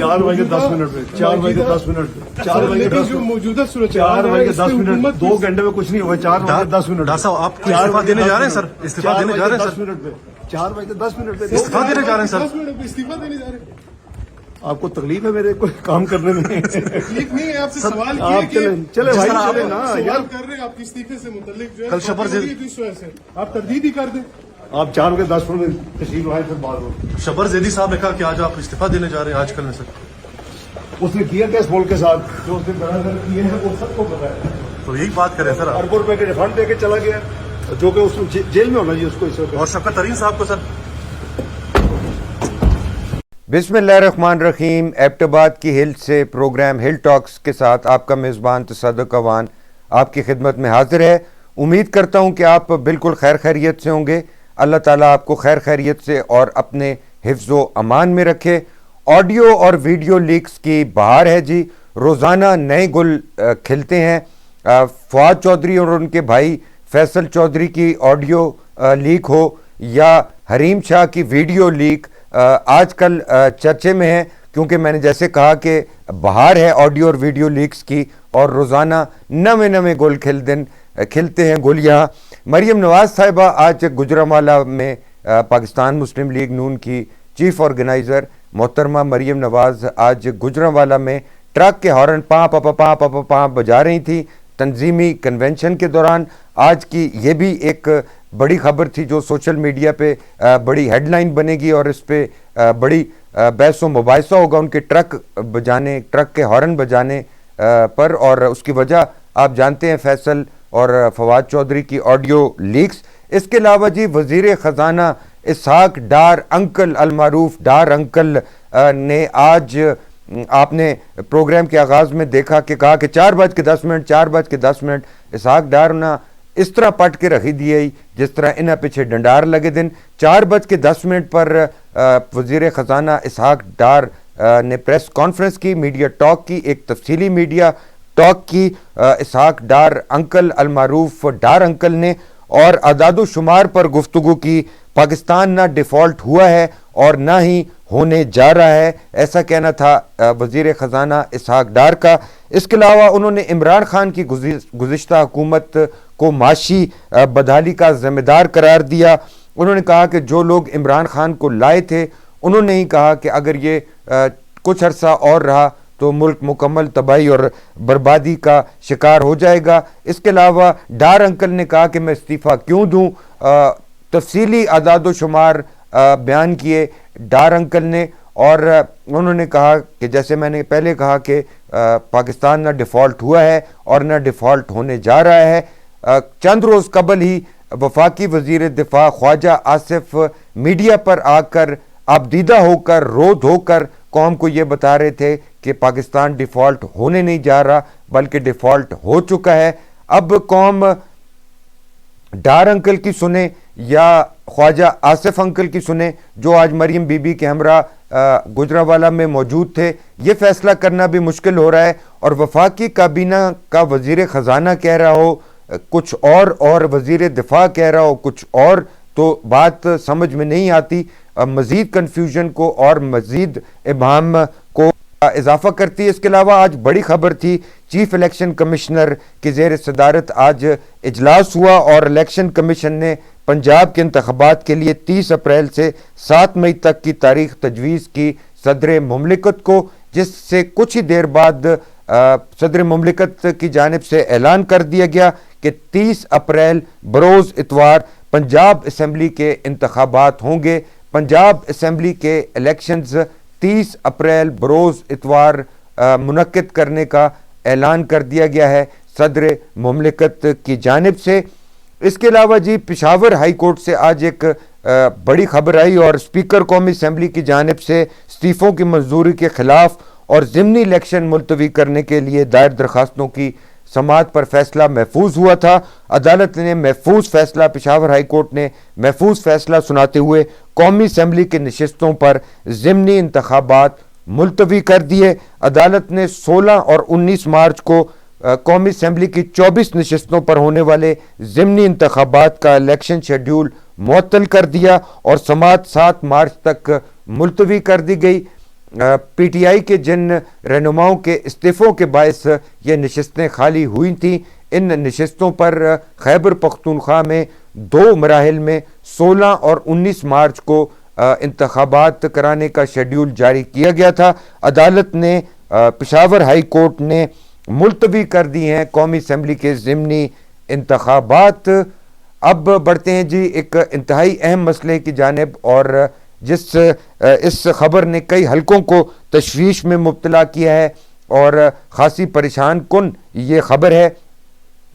4:10 پہ 4:10 4:10 جو موجودہ صورت 4:10 2 گھنٹے میں کچھ نہیں ہوگا. 4:10 ڈاکٹر صاحب آپ کو استعفا دینے جا رہے ہیں سر؟ استعفا دینے جا رہے ہیں سر؟ 4:10 پہ استعفا دینے جا رہے ہیں سر؟ استعفا دینے جا رہے ہیں. آپ کو تکلیف ہے میرے کو کام کرنے میں؟ تکلیف نہیں ہے, آپ سے سوال آپ چلے بھائی چلے نا یار. کر رہے ہیں آپ کے استعفے سے متعلق جو ہے کل شبر سے آپ تردید ہی کر دیں. آپ 4:10 میں تشریف لائیں پھر بات ہو. شبر زیدی صاحب نے کہا کہ آج آپ استعفا دینے جا رہے ہیں آج کل میں سر. اس نے کیا کیا اس ملک کے ساتھ جو اس نے برابر کیے ہیں وہ سب کو پتا ہے. تو یہی بات کریں سر آپ. اربوں روپے کے ریفنڈ دے کے چلا گیا جو کہ اس کو جیل میں ہونا چاہیے اس کو اس وقت. اور شفقت ترین صاحب کو سر. بسم اللہ الرحمن الرحیم. ایبٹ آباد کی ہل سے پروگرام ہل ٹاکس کے ساتھ آپ کا میزبان تصدق اوان آپ کی خدمت میں حاضر ہے. امید کرتا ہوں کہ آپ بالکل خیر خیریت سے ہوں گے. اللہ تعالیٰ آپ کو خیر خیریت سے اور اپنے حفظ و امان میں رکھے. آڈیو اور ویڈیو لیکس کی بہار ہے جی. روزانہ نئے گل کھلتے ہیں. فواد چودھری اور ان کے بھائی فیصل چودھری کی آڈیو لیک ہو یا حریم شاہ کی ویڈیو لیک آج کل چرچے میں ہے, کیونکہ میں نے جیسے کہا کہ بہار ہے آڈیو اور ویڈیو لیکس کی اور روزانہ نوے گل کھلتے ہیں گل. یہاں مریم نواز صاحبہ آج گجرانوالہ میں پاکستان مسلم لیگ نون کی چیف آرگنائزر محترمہ مریم نواز آج گجرانوالہ میں ٹرک کے ہارن پاں بجا رہی تھی تنظیمی کنونشن کے دوران. آج کی یہ بھی ایک بڑی خبر تھی جو سوشل میڈیا پہ بڑی ہیڈ لائن بنے گی اور اس پہ بڑی بحث و مباحثہ ہوگا ان کے ٹرک کے ہارن بجانے پر. اور اس کی وجہ آپ جانتے ہیں فیصل اور فواد چودھری کی آڈیو لیکس. اس کے علاوہ جی وزیر خزانہ اسحاق ڈار انکل المعروف ڈار انکل نے آج آپ نے پروگرام کے آغاز میں دیکھا کہ کہا کہ 4:10 اسحاق ڈار نہ اس طرح پٹ کے رکھی دی جس طرح انہیں پیچھے ڈنڈار لگے دن. 4:10 پر وزیر خزانہ اسحاق ڈار نے پریس کانفرنس کی, میڈیا ٹاک کی, ایک تفصیلی میڈیا ٹاک کی اسحاق ڈار انکل المعروف ڈار انکل نے, اور اعداد و شمار پر گفتگو کی. پاکستان نہ ڈیفالٹ ہوا ہے اور نہ ہی ہونے جا رہا ہے, ایسا کہنا تھا وزیر خزانہ اسحاق ڈار کا. اس کے علاوہ انہوں نے عمران خان کی گزشتہ حکومت کو معاشی بدحالی کا ذمہ دار قرار دیا. انہوں نے کہا کہ جو لوگ عمران خان کو لائے تھے انہوں نے ہی کہا کہ اگر یہ کچھ عرصہ اور رہا تو ملک مکمل تباہی اور بربادی کا شکار ہو جائے گا. اس کے علاوہ ڈار انکل نے کہا کہ میں استعفیٰ کیوں دوں, تفصیلی اعداد و شمار بیان کیے ڈار انکل نے. اور انہوں نے کہا کہ جیسے میں نے پہلے کہا کہ پاکستان نہ ڈیفالٹ ہوا ہے اور نہ ڈیفالٹ ہونے جا رہا ہے. چند روز قبل ہی وفاقی وزیر دفاع خواجہ آصف میڈیا پر آ کر ابدیدہ ہو کر رو دھو کر قوم کو یہ بتا رہے تھے کہ پاکستان ڈیفالٹ ہونے نہیں جا رہا بلکہ ڈیفالٹ ہو چکا ہے. اب قوم ڈار انکل کی سنے یا خواجہ آصف انکل کی سنے جو آج مریم بی بی کے ہمراہ گجرانوالہ میں موجود تھے. یہ فیصلہ کرنا بھی مشکل ہو رہا ہے, اور وفاقی کابینہ کا وزیر خزانہ کہہ رہا ہو کچھ اور وزیر دفاع کہہ رہا ہو کچھ اور, تو بات سمجھ میں نہیں آتی. مزید کنفیوژن کو اور مزید ابہام کو اضافہ کرتی ہے. اس کے علاوہ آج بڑی خبر تھی, چیف الیکشن کمشنر کی زیر صدارت آج اجلاس ہوا اور الیکشن کمیشن نے پنجاب کے انتخابات کے لیے 30 اپریل سے 7 مئی تک کی تاریخ تجویز کی صدر مملکت کو, جس سے کچھ ہی دیر بعد صدر مملکت کی جانب سے اعلان کر دیا گیا کہ 30 اپریل بروز اتوار پنجاب اسمبلی کے انتخابات ہوں گے. پنجاب اسمبلی کے الیکشنز 30 اپریل بروز اتوار منعقد کرنے کا اعلان کر دیا گیا ہے صدر مملکت کی جانب سے. اس کے علاوہ جی پشاور ہائی کورٹ سے آج ایک بڑی خبر آئی اور اسپیکر قومی اسمبلی کی جانب سے استعفوں کی منظوری کے خلاف اور ضمنی الیکشن ملتوی کرنے کے لیے دائر درخواستوں کی سماعت پر فیصلہ محفوظ ہوا تھا. عدالت نے محفوظ فیصلہ, پشاور ہائی کورٹ نے محفوظ فیصلہ سناتے ہوئے قومی اسمبلی کے نشستوں پر ضمنی انتخابات ملتوی کر دیے. عدالت نے 16 اور 19 مارچ کو قومی اسمبلی کی 24 نشستوں پر ہونے والے ضمنی انتخابات کا الیکشن شیڈیول معطل کر دیا اور سماعت 7 مارچ تک ملتوی کر دی گئی. پی ٹی آئی کے جن رہنماؤں کے استعفوں کے باعث یہ نشستیں خالی ہوئی تھیں، ان نشستوں پر خیبر پختونخوا میں 2 مراحل میں 16 اور 19 مارچ کو انتخابات کرانے کا شیڈیول جاری کیا گیا تھا۔ عدالت نے پشاور ہائی کورٹ نے ملتوی کر دی ہیں قومی اسمبلی کے ضمنی انتخابات۔ اب بڑھتے ہیں جی ایک انتہائی اہم مسئلے کی جانب، اور اس خبر نے کئی حلقوں کو تشویش میں مبتلا کیا ہے اور خاصی پریشان کن یہ خبر ہے۔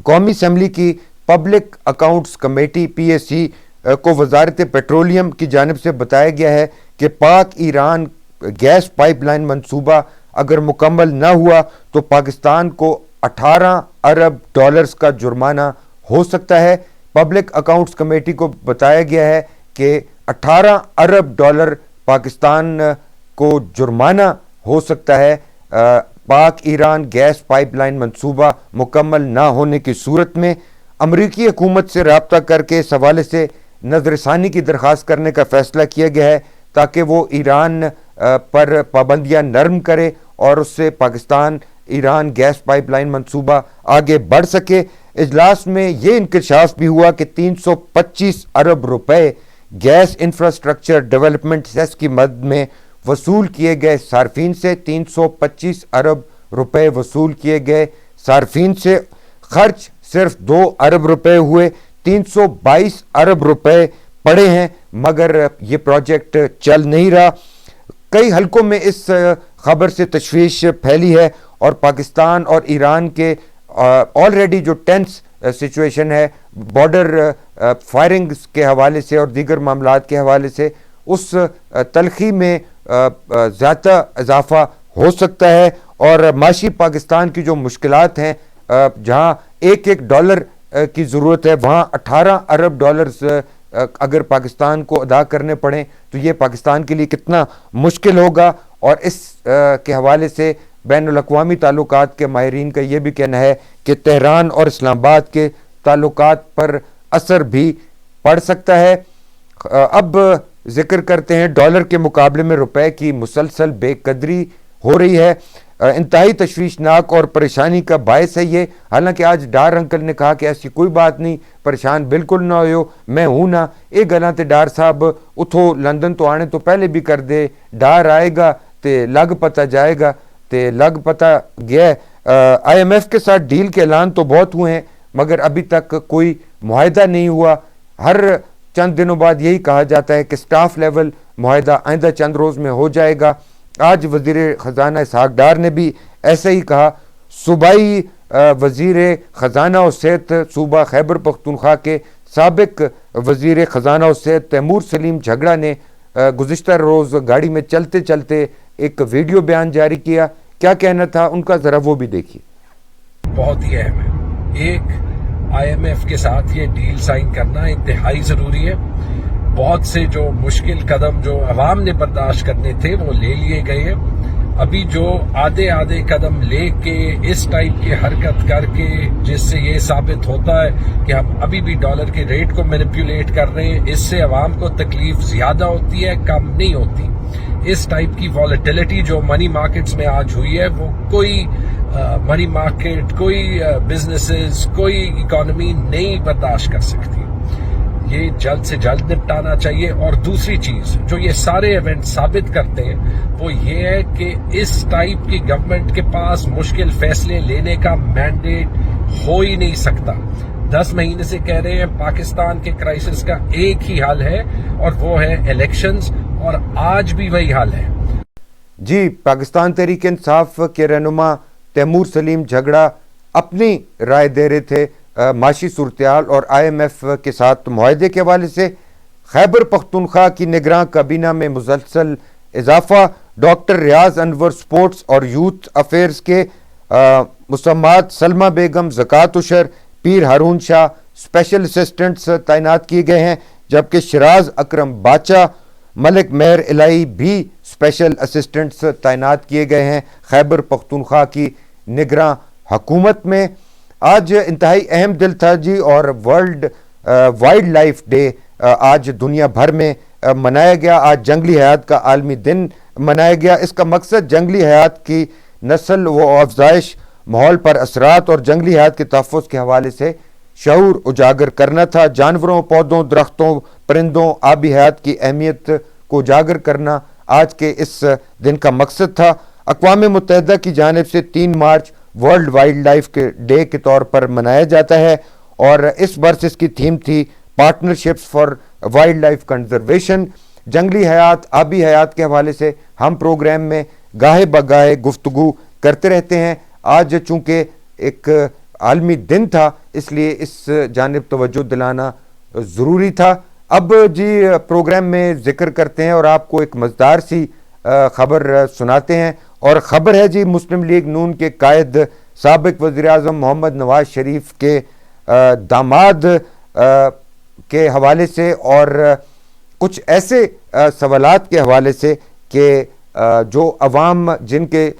قومی اسمبلی کی پبلک اکاؤنٹس کمیٹی PAC کو وزارت پیٹرولیم کی جانب سے بتایا گیا ہے کہ پاک ایران گیس پائپ لائن منصوبہ اگر مکمل نہ ہوا تو پاکستان کو 18 ارب ڈالرز کا جرمانہ ہو سکتا ہے۔ پبلک اکاؤنٹس کمیٹی کو بتایا گیا ہے کہ 18 ارب ڈالر پاکستان کو جرمانہ ہو سکتا ہے پاک ایران گیس پائپ لائن منصوبہ مکمل نہ ہونے کی صورت میں۔ امریکی حکومت سے رابطہ کر کے اس حوالے سے نظر ثانی کی درخواست کرنے کا فیصلہ کیا گیا ہے تاکہ وہ ایران پر پابندیاں نرم کرے اور اس سے Pakistan Iran gas pipeline منصوبہ آگے بڑھ سکے۔ اجلاس میں یہ انکشاف بھی ہوا کہ 325 ارب روپے گیس انفراسٹرکچر ڈیولپمنٹ سیس کی مد میں وصول کیے گئے صارفین سے، 325 ارب روپے وصول کیے گئے صارفین سے، خرچ صرف 2 ارب روپے ہوئے، 322 ارب روپے پڑے ہیں مگر یہ پروجیکٹ چل نہیں رہا۔ کئی حلقوں میں اس خبر سے تشویش پھیلی ہے اور پاکستان اور ایران کے آلریڈی جو ٹینس سچویشن ہے بارڈر فائرنگ کے حوالے سے اور دیگر معاملات کے حوالے سے، اس تلخی میں زیادہ اضافہ ہو سکتا ہے، اور معاشی پاکستان کی جو مشکلات ہیں، جہاں ایک ڈالر کی ضرورت ہے وہاں 18 ارب ڈالرز اگر پاکستان کو ادا کرنے پڑیں تو یہ پاکستان کے لیے کتنا مشکل ہوگا۔ اور اس کے حوالے سے بین الاقوامی تعلقات کے ماہرین کا یہ بھی کہنا ہے کہ تہران اور اسلام آباد کے تعلقات پر اثر بھی پڑ سکتا ہے۔ اب ذکر کرتے ہیں ڈالر کے مقابلے میں روپے کی مسلسل بے قدری ہو رہی ہے، انتہائی تشویشناک اور پریشانی کا باعث ہے یہ۔ حالانکہ آج ڈار انکل نے کہا کہ ایسی کوئی بات نہیں، پریشان بالکل نہ ہوئے، میں ہوں نا، یہ گلاں تے ڈار صاحب اتھو لندن تو آنے تو پہلے بھی کر دے، ڈار آئے گا تے لگ پتہ جائے گا، تے لگ پتہ گیا ہے۔ IMF کے ساتھ ڈیل کے اعلان تو بہت ہوئے ہیں مگر ابھی تک کوئی معاہدہ نہیں ہوا۔ ہر چند دنوں بعد یہی کہا جاتا ہے کہ سٹاف لیول معاہدہ آئندہ چند روز میں ہو جائے گا۔ آج وزیر خزانہ اسحاق ڈار نے بھی ایسا ہی کہا۔ صوبائی وزیر خزانہ و صحت صوبہ خیبر پختونخوا کے سابق وزیر خزانہ و صحت تیمور سلیم جھگڑا نے گزشتہ روز گاڑی میں چلتے چلتے ایک ویڈیو بیان جاری کیا۔ کیا کہنا تھا ان کا، ذرا وہ بھی دیکھیے۔ بہت ہی اہم ہے، ایک IMF کے ساتھ یہ ڈیل سائن کرنا انتہائی ضروری ہے۔ بہت سے جو مشکل قدم جو عوام نے برداشت کرنے تھے وہ لے لیے گئے ہیں۔ ابھی جو آدھے قدم لے کے اس ٹائپ کی حرکت کر کے جس سے یہ ثابت ہوتا ہے کہ ہم ابھی بھی ڈالر کے ریٹ کو مینیپولیٹ کر رہے ہیں، اس سے عوام کو تکلیف زیادہ ہوتی ہے، کم نہیں ہوتی۔ اس ٹائپ کی والیٹیلٹی جو منی مارکیٹس میں آج ہوئی ہے وہ کوئی منی مارکیٹ، کوئی بزنسز، کوئی اکانومی نہیں برداشت کر سکتی۔ یہ جلد سے جلد نپٹانا چاہیے۔ اور دوسری چیز جو یہ سارے ایونٹ ثابت کرتے ہیں وہ یہ ہے کہ اس ٹائپ کی گورنمنٹ کے پاس مشکل فیصلے لینے کا مینڈیٹ ہو ہی نہیں سکتا۔ 10 مہینے سے کہہ رہے ہیں پاکستان کے کرائسس کا ایک ہی حل ہے اور وہ ہے الیکشنز، اور آج بھی وہی حل ہے۔ جی، پاکستان تحریک انصاف کے رہنما تیمور سلیم جھگڑا اپنی رائے دے رہے تھے معاشی صورتحال اور IMF کے ساتھ معاہدے کے حوالے سے۔ خیبر پختونخوا کی نگراں کابینہ میں مسلسل اضافہ، ڈاکٹر ریاض انور سپورٹس اور یوتھ افیئرز کے مسمات سلمہ بیگم زکوٰۃ اشر، پیر ہارون شاہ اسپیشل اسسٹنٹس تعینات کیے گئے ہیں، جبکہ شراز اکرم باچا، ملک مہر الہی بھی اسپیشل اسسٹنٹس تعینات کیے گئے ہیں خیبر پختونخوا کی نگراں حکومت میں۔ آج انتہائی اہم دن تھا جی، اور ورلڈ وائلڈ لائف ڈے آج دنیا بھر میں منایا گیا۔ آج جنگلی حیات کا عالمی دن منایا گیا. اس کا مقصد جنگلی حیات کی نسل و افزائش، ماحول پر اثرات اور جنگلی حیات کے تحفظ کے حوالے سے شعور اجاگر کرنا تھا. جانوروں، پودوں، درختوں، پرندوں، آبی حیات کی اہمیت کو اجاگر کرنا آج کے اس دن کا مقصد تھا. اقوام متحدہ کی جانب سے 3 March world wildlife day کے طور پر منایا جاتا ہے اور اس برس اس کی تھیم تھی partnerships for wildlife conservation. جنگلی حیات، آبی حیات کے حوالے سے ہم پروگرام میں گاہے بگاہے گفتگو کرتے رہتے ہیں. آج چونکہ ایک عالمی دن تھا اس لیے اس جانب توجہ دلانا ضروری تھا. اب جی پروگرام میں ذکر کرتے ہیں اور آپ کو ایک مزدار سی خبر سناتے ہیں، اور خبر ہے جی مسلم لیگ نون کے قائد سابق وزیر اعظم محمد نواز شریف کے داماد کے حوالے سے اور کچھ ایسے سوالات کے حوالے سے کہ جو عوام جن کے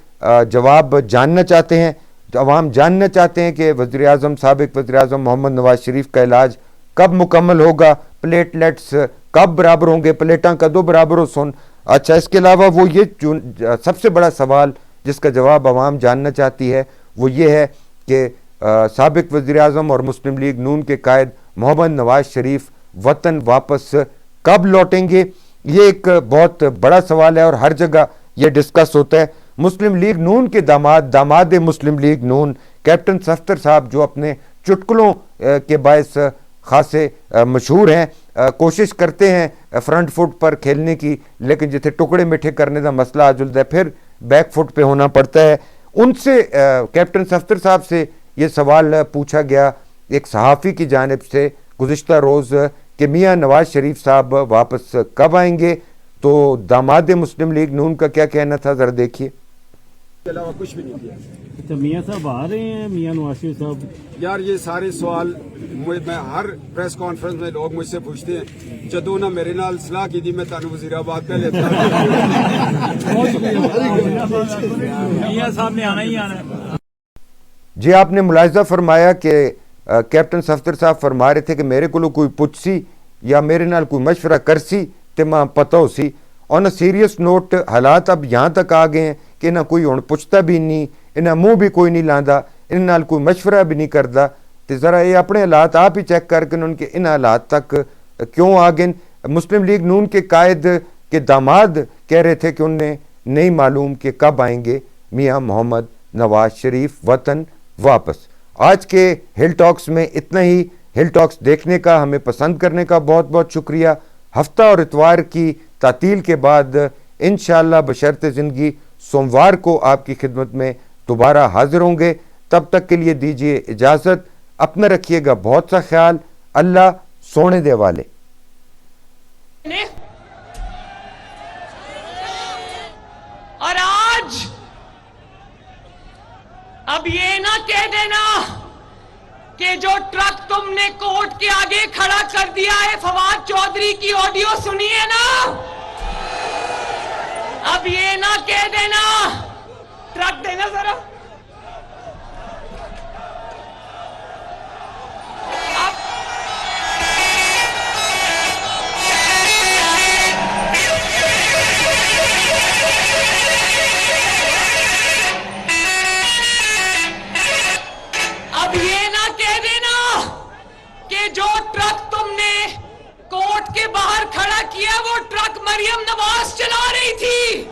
جواب جاننا چاہتے ہیں. عوام جاننا چاہتے ہیں کہ وزیر اعظم سابق وزیر اعظم محمد نواز شریف کا علاج کب مکمل ہوگا، پلیٹلیٹس کب برابر ہوں گے، پلیٹاں کدو برابر ہو سن. اچھا، اس کے علاوہ وہ یہ سب سے بڑا سوال جس کا جواب عوام جاننا چاہتی ہے وہ یہ ہے کہ سابق وزیر اعظم اور مسلم لیگ نون کے قائد محمد نواز شریف وطن واپس کب لوٹیں گے. یہ ایک بہت بڑا سوال ہے اور ہر جگہ یہ ڈسکس ہوتا ہے. مسلم لیگ نون کے داماد مسلم لیگ نون کیپٹن صفدر صاحب جو اپنے چٹکلوں کے باعث خاصے مشہور ہیں، کوشش کرتے ہیں فرنٹ فٹ پر کھیلنے کی، لیکن جتنے ٹکڑے میٹھے کرنے کا مسئلہ آ جلتا ہے پھر بیک فٹ پہ ہونا پڑتا ہے. ان سے کیپٹن صفدر صاحب سے یہ سوال پوچھا گیا ایک صحافی کی جانب سے گزشتہ روز کہ میاں نواز شریف صاحب واپس کب آئیں گے. تو داماد مسلم لیگ نون کا کیا کہنا تھا ذرا دیکھیے. علاوہ کچھ بھی نہیں کیا. تو میاں صاحب آ رہے ہیں، میاں نواز شریف صاحب؟ یار یہ سارے سوال میں ہر پریس کانفرنس میں لوگ مجھ سے پوچھتے ہیں. جدوں نہ میرے نال صلاح کی تھی میں تانوں وزیر آباد پہ لیتا میاں صاحب نے آنا ہی آنا ہے. جی آپ نے ملاحظہ فرمایا کہ کیپٹن صفدر صاحب فرما رہے تھے کہ میرے کو کوئی پوچھ سی یا میرے نال کوئی مشورہ کر سی تو ماں پتہ ہو سی. آن اے سیریس نوٹ حالات اب یہاں تک آ گئے ہیں کہ نہ کوئی ہوں پوچھتا بھی نہیں، انہیں منہ بھی کوئی نہیں لاندا، ان نال کوئی مشورہ بھی نہیں کرتا. تو ذرا یہ اپنے حالات آپ ہی چیک کر کے ان کے ان حالات تک کیوں آ گئے. مسلم لیگ نون کے قائد کے داماد کہہ رہے تھے کہ انہیں نہیں معلوم کہ کب آئیں گے میاں محمد نواز شریف وطن واپس. آج کے ہل ٹاکس میں اتنا ہی. ہل ٹاکس دیکھنے کا، ہمیں پسند کرنے کا بہت بہت شکریہ. ہفتہ اور اتوار کی تعطیل کے بعد انشاءاللہ بشرط زندگی سوموار کو آپ کی خدمت میں دوبارہ حاضر ہوں گے. تب تک کے لیے دیجیے اجازت. اپنا رکھیے گا بہت سا خیال. اللہ سونے دے والے. اور آج اب یہ نہ کہہ دینا کہ جو ٹرک تم نے کورٹ کے آگے کھڑا کر دیا ہے فواد چودھری کی آڈیو سنی ہے نا، اب یہ نہ کہہ دینا. ٹرک دینا ذرا. اب یہ نہ کہہ دینا کہ جو ٹرک تم نے کورٹ کے باہر کھڑا کیا وہ ٹرک مریم نواز چلا رہی تھی.